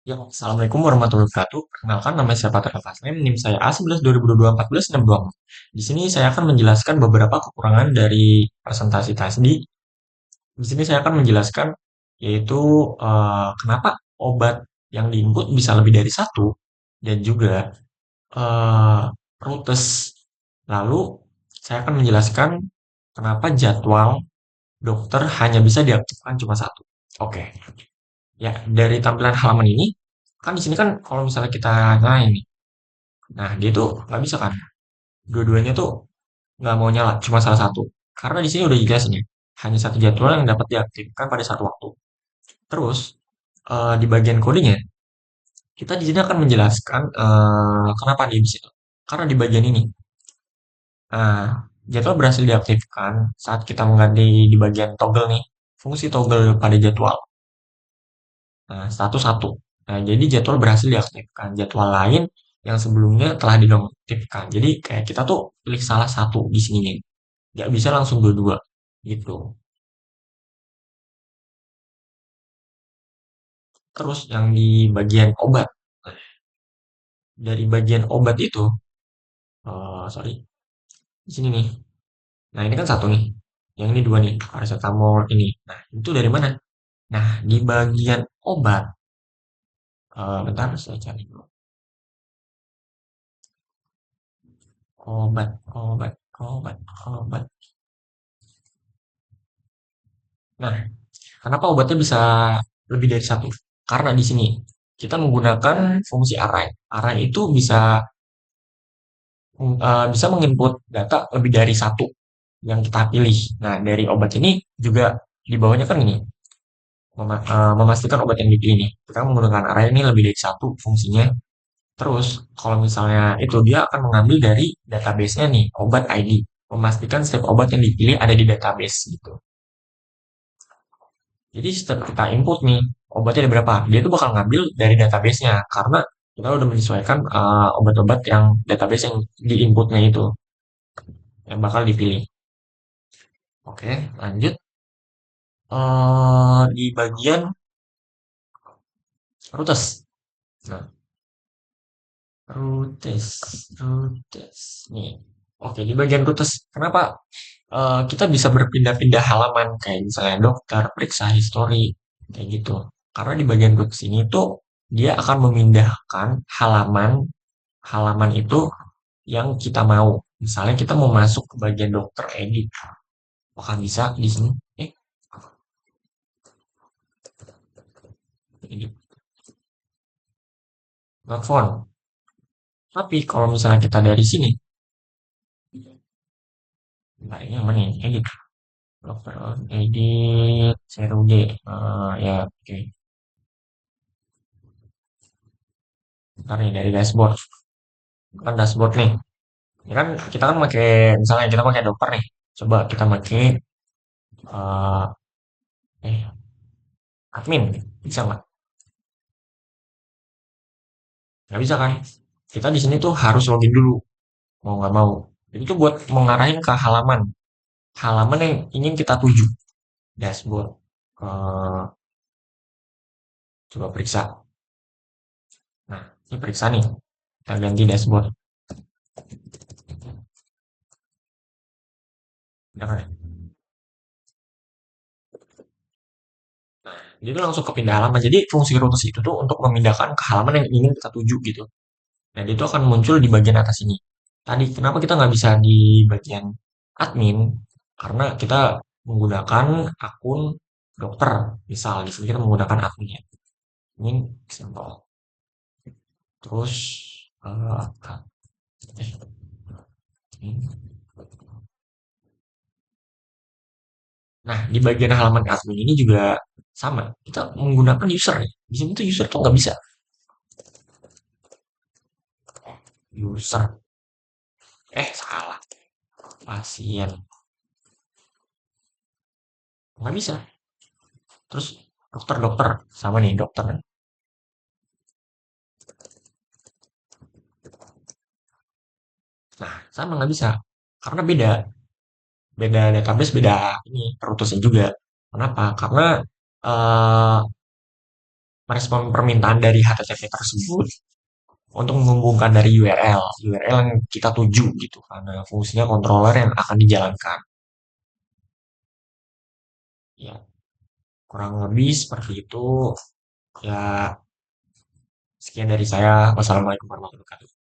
Ya, Assalamualaikum warahmatullahi wabarakatuh. Perkenalkan nama saya Patrick Fasnem, NIM saya A11 2022 14 Di sini saya akan menjelaskan beberapa kekurangan dari presentasi tadi. Di sini saya akan menjelaskan yaitu kenapa obat yang diinput bisa lebih dari satu dan juga eh, rutes. Lalu saya akan menjelaskan kenapa jadwal dokter hanya bisa diaktifkan cuma satu. Oke. Ya, dari tampilan halaman ini, kan di sini kan kalau misalnya kita nyalain nih, nah dia tuh nggak bisa kan, dua-duanya tuh nggak mau nyala, cuma salah satu. Karena di sini udah dijelasin ya, hanya satu jadwal yang dapat diaktifkan pada satu waktu. Terus, di bagian kodenya, kita di sini akan menjelaskan kenapa dia bisa itu. Karena di bagian ini, nah, jadwal berhasil diaktifkan saat kita mengganti di bagian toggle nih, fungsi toggle pada jadwal. Nah, status satu. Nah, jadi jadwal berhasil diaktifkan. Jadwal lain yang sebelumnya telah dinonaktifkan. Jadi kayak kita tuh pilih salah satu di sini nih. Nggak bisa langsung dua-dua gitu. Terus yang di bagian obat. Dari bagian obat itu, sorry, di sini nih. Nah, ini kan satu nih. Yang ini dua nih, paracetamol ini. Nah, itu dari mana? Nah, di bagian obat, bentar saya cari dulu. Obat, obat, obat, obat. Nah, kenapa obatnya bisa lebih dari satu? Karena di sini kita menggunakan fungsi array. Array itu bisa menginput data lebih dari satu yang kita pilih. Nah, dari obat ini juga di bawahnya kan ini memastikan obat yang dipilih nih. Kita menggunakan array ini lebih dari satu fungsinya. Terus kalau misalnya itu dia akan mengambil dari database-nya nih, obat ID. Memastikan setiap obat yang dipilih ada di database gitu. Jadi setiap kita input nih, obatnya ada berapa, dia tuh bakal ngambil dari database-nya karena kita udah menyesuaikan obat-obat yang database yang di inputnya itu yang bakal dipilih. Oke, lanjut. Di bagian rutes. Nah, rutes, rutes. Nih. Oke, di bagian rutes. Kenapa kita bisa berpindah-pindah halaman kayak misalnya dokter, periksa histori, kayak gitu. Karena di bagian rutes ini tuh dia akan memindahkan halaman halaman itu yang kita mau. Misalnya kita mau masuk ke bagian dokter edit, apakah bisa di sini? Eh, edit, smartphone. Tapi kalau misalnya kita dari sini, nah ini yang mana ini? Edit, dokter edit, CRUD, ya oke. Ntar nih dari dashboard, kan dashboard nih. Ini kan kita kan pakai, misalnya kita pakai dokter nih. Coba kita pakai eh admin, bisa nggak? Nggak bisa kan? Kita di sini tuh harus login dulu, mau nggak mau. Jadi itu buat mengarahin ke halaman, halaman yang ingin kita tuju. Dashboard. Eh, coba periksa. Nah, ini periksa nih. Kita ganti dashboard. Udah kan? Jadi langsung ke pindah halaman. Jadi fungsi roots itu tuh untuk memindahkan ke halaman yang ingin kita tuju gitu. Dan itu akan muncul di bagian atas ini. Tadi kenapa kita nggak bisa di bagian admin? Karena kita menggunakan akun dokter. Misal di sini kita menggunakan admin. Ini sampel. Terus eh, nah, di bagian halaman admin ini juga sama. Kita menggunakan user nih. Di sini tuh user tuh nggak bisa. User. Salah. Pasien. Nggak bisa. Terus dokter-dokter. Sama nih dokter. Nah, sama nggak bisa. Karena beda. Beda database, beda ini. Perutusnya juga. Kenapa? Karena eh, merespon permintaan dari HTTP tersebut untuk menghubungkan dari URL yang kita tuju gitu karena fungsinya controller yang akan dijalankan. Ya, kurang lebih seperti itu. Ya, sekian dari saya. Wassalamualaikum warahmatullahi wabarakatuh.